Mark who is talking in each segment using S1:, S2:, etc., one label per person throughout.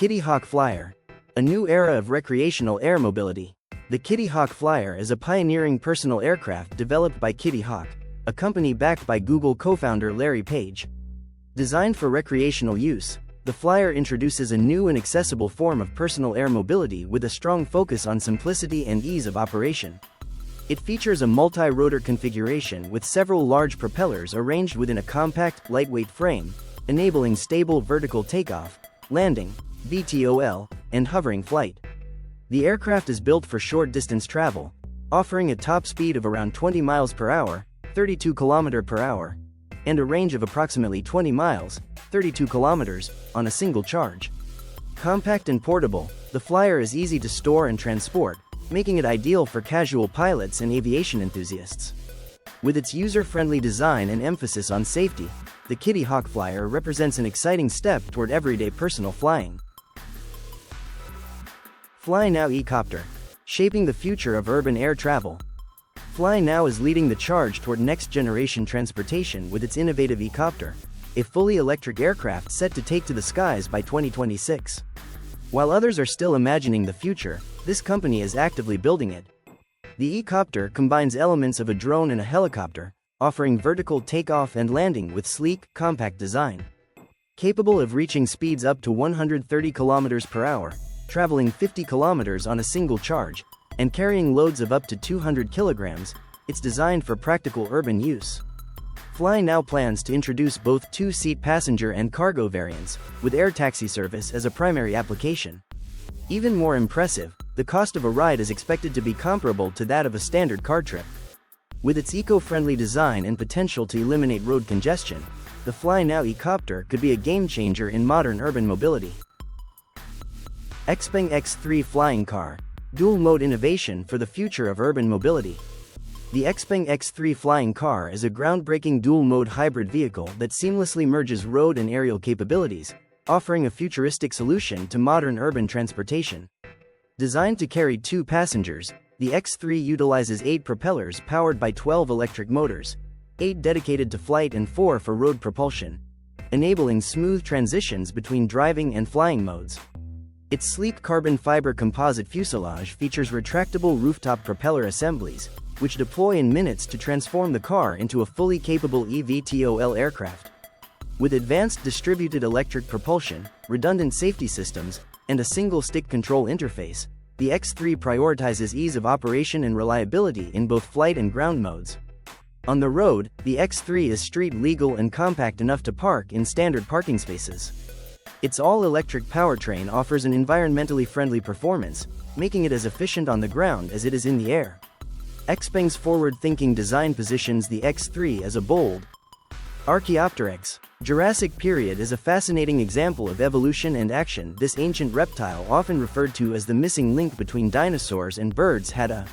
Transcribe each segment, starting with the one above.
S1: Kittyhawk Flyer, a new era of recreational air mobility. The Kittyhawk Flyer is a pioneering personal aircraft developed by Kittyhawk, a company backed by Google co-founder Larry Page. Designed for recreational use, the Flyer introduces a new and accessible form of personal air mobility with a strong focus on simplicity and ease of operation. It features a multi-rotor configuration with several large propellers arranged within a compact, lightweight frame, enabling stable vertical takeoff, landing, VTOL, and hovering flight. The aircraft is built for short-distance travel, offering a top speed of around 20 miles per hour, 32 km per hour, and a range of approximately 20 miles, 32 kilometers, on a single charge. Compact and portable, the Flyer is easy to store and transport, making it ideal for casual pilots and aviation enthusiasts. With its user-friendly design and emphasis on safety, the Kittyhawk Flyer represents an exciting step toward everyday personal flying. Fly Now Ecopter, shaping the future of urban air travel. Fly Now is leading the charge toward next-generation transportation with its innovative Ecopter, a fully electric aircraft set to take to the skies by 2026. While others are still imagining the future, this company is actively building it. The Ecopter combines elements of a drone and a helicopter, offering vertical takeoff and landing with sleek, compact design. Capable of reaching speeds up to 130 km per hour, traveling 50 kilometers on a single charge, and carrying loads of up to 200 kilograms, it's designed for practical urban use. Fly Now plans to introduce both two-seat passenger and cargo variants, with air taxi service as a primary application. Even more impressive, the cost of a ride is expected to be comparable to that of a standard car trip. With its eco-friendly design and potential to eliminate road congestion, the Fly Now Ecopter could be a game-changer in modern urban mobility. Xpang X3 Flying Car, dual-mode innovation for the future of urban mobility. The Xpang X3 Flying Car is a groundbreaking dual-mode hybrid vehicle that seamlessly merges road and aerial capabilities, offering a futuristic solution to modern urban transportation. Designed to carry 2 passengers, the X3 utilizes 8 propellers powered by 12 electric motors, 8 dedicated to flight and 4 for road propulsion, enabling smooth transitions between driving and flying modes. Its sleek carbon fiber composite fuselage features retractable rooftop propeller assemblies, which deploy in minutes to transform the car into a fully capable eVTOL aircraft. With advanced distributed electric propulsion, redundant safety systems, and a single-stick control interface, the X3 prioritizes ease of operation and reliability in both flight and ground modes. On the road, the X3 is street-legal and compact enough to park in standard parking spaces. Its all-electric powertrain offers an environmentally friendly performance, making it as efficient on the ground as it is in the air. Xpang's forward-thinking design positions the X3 as a bold Archopterus. Jurassic period is a fascinating example of evolution and action. This ancient reptile, often referred to as the missing link between dinosaurs and birds, had a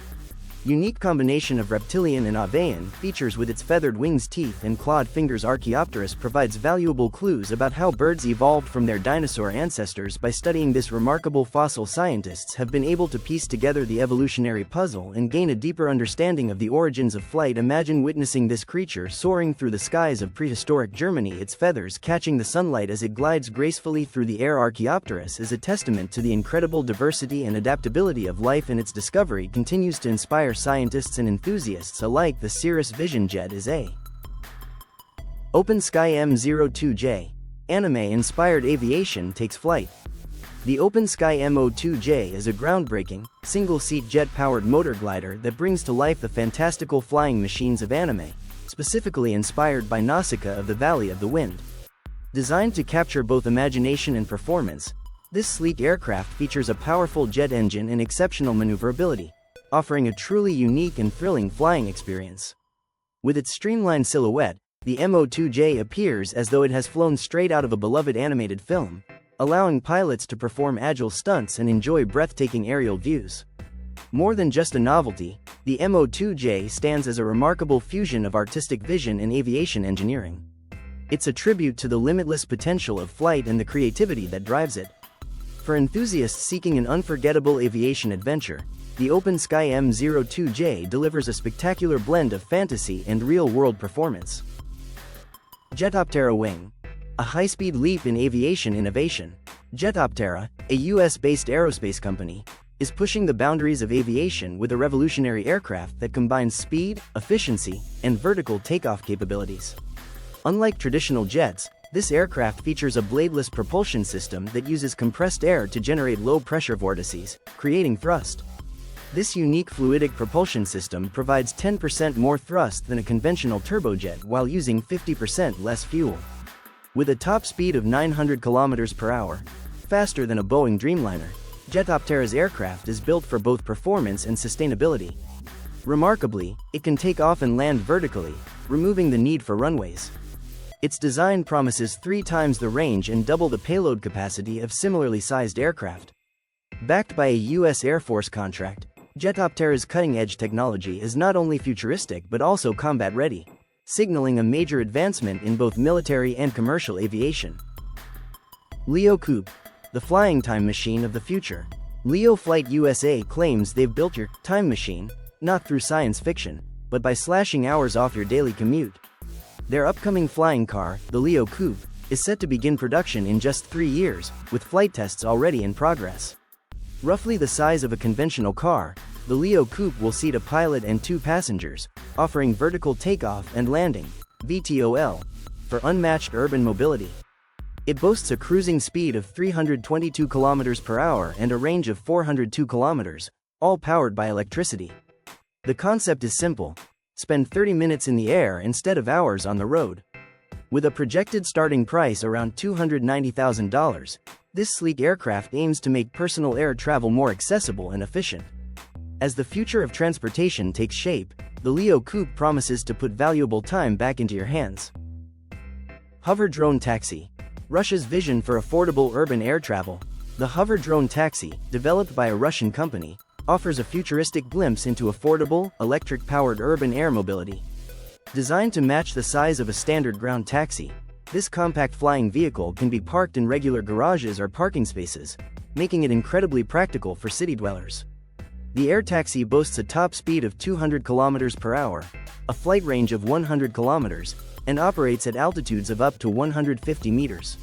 S1: unique combination of reptilian and avian features. With its feathered wings, teeth, and clawed fingers, Archopterus provides valuable clues about how birds evolved from their dinosaur ancestors. By studying this remarkable fossil, scientists have been able to piece together the evolutionary puzzle and gain a deeper understanding of the origins of flight. Imagine witnessing this creature soaring through the skies of prehistoric Germany, its feathers catching the sunlight as it glides gracefully through the air. Archopterus is a testament to the incredible diversity and adaptability of life, and its discovery continues to inspire scientists and enthusiasts alike. The Cirrus Vision Jet is a Open Sky M02J. Anime-inspired aviation takes flight. The Open Sky M02J is a groundbreaking, single-seat jet-powered motor glider that brings to life the fantastical flying machines of anime, specifically inspired by Nausicaa of the Valley of the Wind. Designed to capture both imagination and performance, this sleek aircraft features a powerful jet engine and exceptional maneuverability, offering a truly unique and thrilling flying experience. With its streamlined silhouette, the M02J appears as though it has flown straight out of a beloved animated film, allowing pilots to perform agile stunts and enjoy breathtaking aerial views. More than just a novelty, the M02J stands as a remarkable fusion of artistic vision and aviation engineering. It's a tribute to the limitless potential of flight and the creativity that drives it. For enthusiasts seeking an unforgettable aviation adventure, the Open Sky M02J delivers a spectacular blend of fantasy and real-world performance. Jetoptera Wing. A high-speed leap in aviation innovation. Jetoptera, a US-based aerospace company, is pushing the boundaries of aviation with a revolutionary aircraft that combines speed, efficiency, and vertical takeoff capabilities. Unlike traditional jets, this aircraft features a bladeless propulsion system that uses compressed air to generate low-pressure vortices, creating thrust. This unique fluidic propulsion system provides 10% more thrust than a conventional turbojet while using 50% less fuel. With a top speed of 900 km per hour, faster than a Boeing Dreamliner, Jetoptera's aircraft is built for both performance and sustainability. Remarkably, it can take off and land vertically, removing the need for runways. Its design promises 3 times the range and double the payload capacity of similarly sized aircraft. Backed by a US Air Force contract, Jetoptera's cutting-edge technology is not only futuristic but also combat-ready, signaling a major advancement in both military and commercial aviation. Leo Coupe, the flying time machine of the future. Leo Flight USA claims they've built your time machine, not through science fiction, but by slashing hours off your daily commute. Their upcoming flying car, the Leo Coupe, is set to begin production in just 3 years, with flight tests already in progress. Roughly the size of a conventional car, the Leo Coupe will seat a pilot and 2 passengers, offering vertical takeoff and landing (VTOL) for unmatched urban mobility. It boasts a cruising speed of 322 km per hour and a range of 402 km, all powered by electricity. The concept is simple: spend 30 minutes in the air instead of hours on the road. With a projected starting price around $290,000, this sleek aircraft aims to make personal air travel more accessible and efficient. As the future of transportation takes shape, the Leo Coupe promises to put valuable time back into your hands. Hover Drone Taxi. Russia's vision for affordable urban air travel. The Hover Drone Taxi, developed by a Russian company, offers a futuristic glimpse into affordable, electric-powered urban air mobility. Designed to match the size of a standard ground taxi, this compact flying vehicle can be parked in regular garages or parking spaces, making it incredibly practical for city dwellers. The air taxi boasts a top speed of 200 km per hour, a flight range of 100 km, and operates at altitudes of up to 150 meters.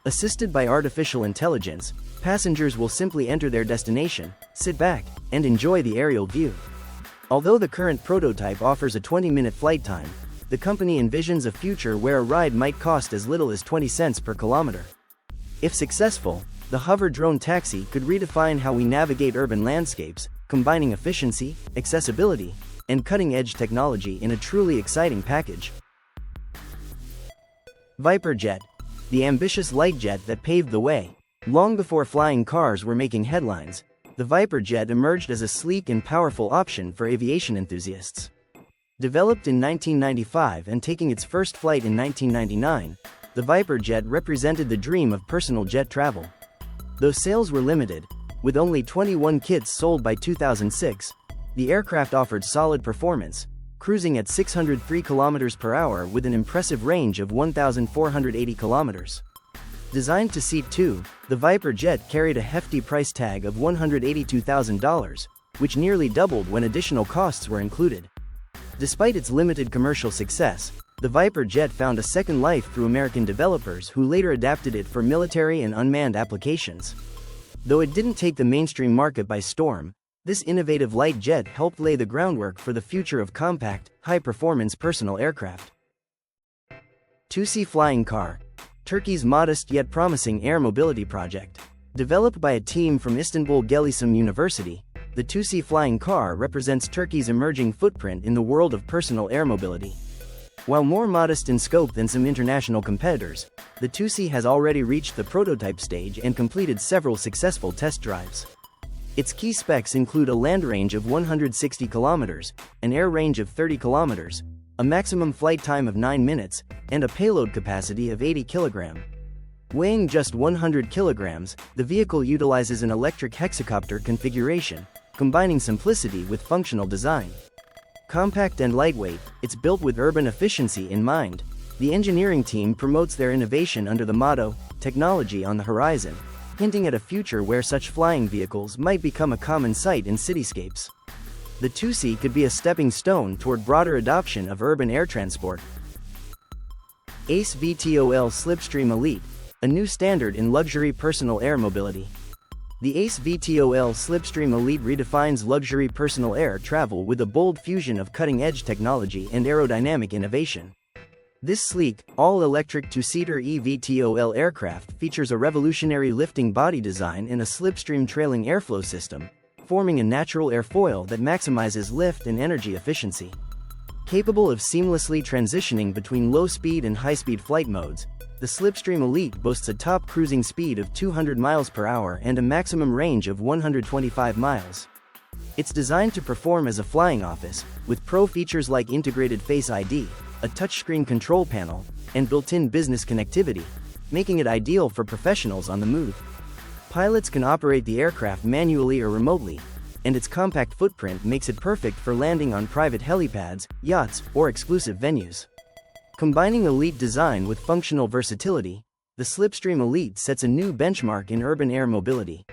S1: Assisted by artificial intelligence, passengers will simply enter their destination, sit back, and enjoy the aerial view. Although the current prototype offers a 20-minute flight time, the company envisions a future where a ride might cost as little as 20 cents per kilometer. If successful, the Hover Drone Taxi could redefine how we navigate urban landscapes, combining efficiency, accessibility, and cutting-edge technology in a truly exciting package. Viper Jet, the ambitious light jet that paved the way. Long before flying cars were making headlines, the Viper Jet emerged as a sleek and powerful option for aviation enthusiasts. Developed in 1995 and taking its first flight in 1999, the Viper Jet represented the dream of personal jet travel. Though sales were limited, with only 21 kits sold by 2006, the aircraft offered solid performance, cruising at 603 km per hour with an impressive range of 1,480 km. Designed to seat 2, the Viper Jet carried a hefty price tag of $182,000, which nearly doubled when additional costs were included. Despite its limited commercial success, the Viper Jet found a second life through American developers who later adapted it for military and unmanned applications. Though it didn't take the mainstream market by storm, this innovative light jet helped lay the groundwork for the future of compact, high-performance personal aircraft. TUC Flying Car, Turkey's modest yet promising air mobility project. Developed by a team from Istanbul Gelisem University, the TUC Flying Car represents Turkey's emerging footprint in the world of personal air mobility. While more modest in scope than some international competitors, the TUC has already reached the prototype stage and completed several successful test drives. Its key specs include a land range of 160 km, an air range of 30 km, a maximum flight time of 9 minutes, and a payload capacity of 80 kg. Weighing just 100 kg, the vehicle utilizes an electric hexacopter configuration, combining simplicity with functional design. Compact and lightweight, it's built with urban efficiency in mind, The engineering team promotes their innovation under the motto, "Technology on the Horizon," hinting at a future where such flying vehicles might become a common sight in cityscapes. The TUC could be a stepping stone toward broader adoption of urban air transport. AceV TOL Slipstream Elite, a new standard in luxury personal air mobility. The AceV TOL Slipstream Elite redefines luxury personal air travel with a bold fusion of cutting-edge technology and aerodynamic innovation. This sleek, all-electric two-seater eVTOL aircraft features a revolutionary lifting body design and a slipstream trailing airflow system, forming a natural airfoil that maximizes lift and energy efficiency. Capable of seamlessly transitioning between low-speed and high-speed flight modes, the Slipstream Elite boasts a top cruising speed of 200 miles per hour and a maximum range of 125 miles. It's designed to perform as a flying office, with pro features like integrated Face ID, a touchscreen control panel, and built-in business connectivity, making it ideal for professionals on the move. Pilots can operate the aircraft manually or remotely, and its compact footprint makes it perfect for landing on private helipads, yachts, or exclusive venues. Combining elite design with functional versatility, the Slipstream Elite sets a new benchmark in urban air mobility.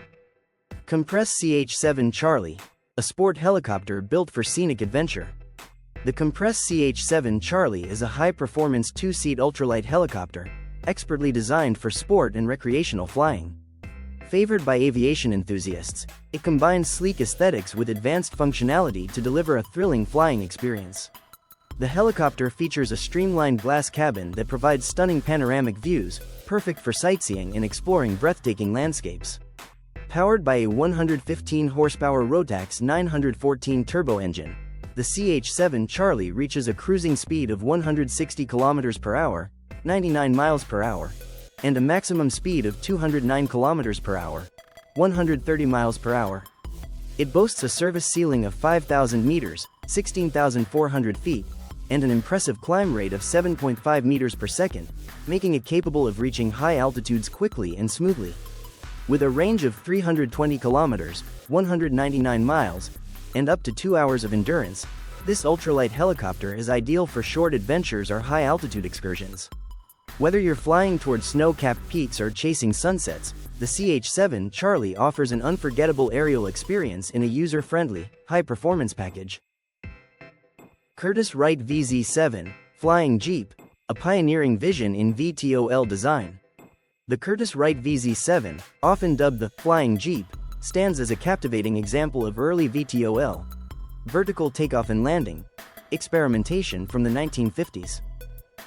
S1: Compressed CH7 Charlie, a sport helicopter built for scenic adventure. The compressed CH7 Charlie is a high-performance two-seat ultralight helicopter, expertly designed for sport and recreational flying. Favored by aviation enthusiasts, it combines sleek aesthetics with advanced functionality to deliver a thrilling flying experience. The helicopter features a streamlined glass cabin that provides stunning panoramic views, perfect for sightseeing and exploring breathtaking landscapes. Powered by a 115-horsepower Rotax 914 turbo engine, the CH7 Charlie reaches a cruising speed of 160 km per hour, 99 miles per hour, and a maximum speed of 209 km per hour, 130 miles per hour. It boasts a service ceiling of 5,000 meters, 16,400 feet, and an impressive climb rate of 7.5 meters per second, making it capable of reaching high altitudes quickly and smoothly. With a range of 320 kilometers, 199 miles, and up to 2 hours of endurance, this ultralight helicopter is ideal for short adventures or high-altitude excursions. Whether you're flying towards snow-capped peaks or chasing sunsets, the CH7 Charlie offers an unforgettable aerial experience in a user-friendly, high-performance package. Curtiss-Wright VZ7 Flying Jeep, a pioneering vision in VTOL design. The Curtiss-Wright VZ7, often dubbed the Flying Jeep, stands as a captivating example of early VTOL, vertical takeoff and landing, experimentation from the 1950s.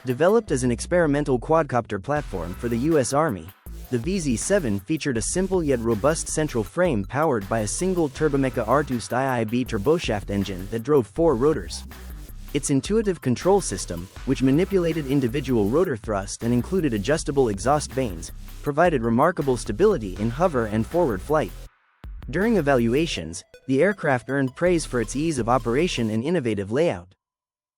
S1: Developed as an experimental quadcopter platform for the U.S. Army, the VZ7 featured a simple yet robust central frame powered by a single Turbomeca Artus IIB turboshaft engine that drove 4 rotors. Its intuitive control system, which manipulated individual rotor thrust and included adjustable exhaust vanes, provided remarkable stability in hover and forward flight. During evaluations, the aircraft earned praise for its ease of operation and innovative layout.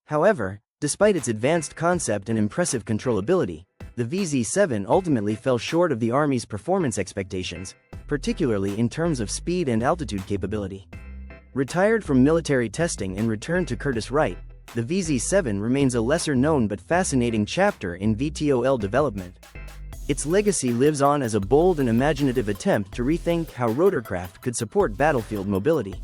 S1: However, despite its advanced concept and impressive controllability, the VZ7 ultimately fell short of the Army's performance expectations, particularly in terms of speed and altitude capability. Retired from military testing and returned to Curtiss-Wright, the VZ7 remains a lesser-known but fascinating chapter in VTOL development. Its legacy lives on as a bold and imaginative attempt to rethink how rotorcraft could support battlefield mobility.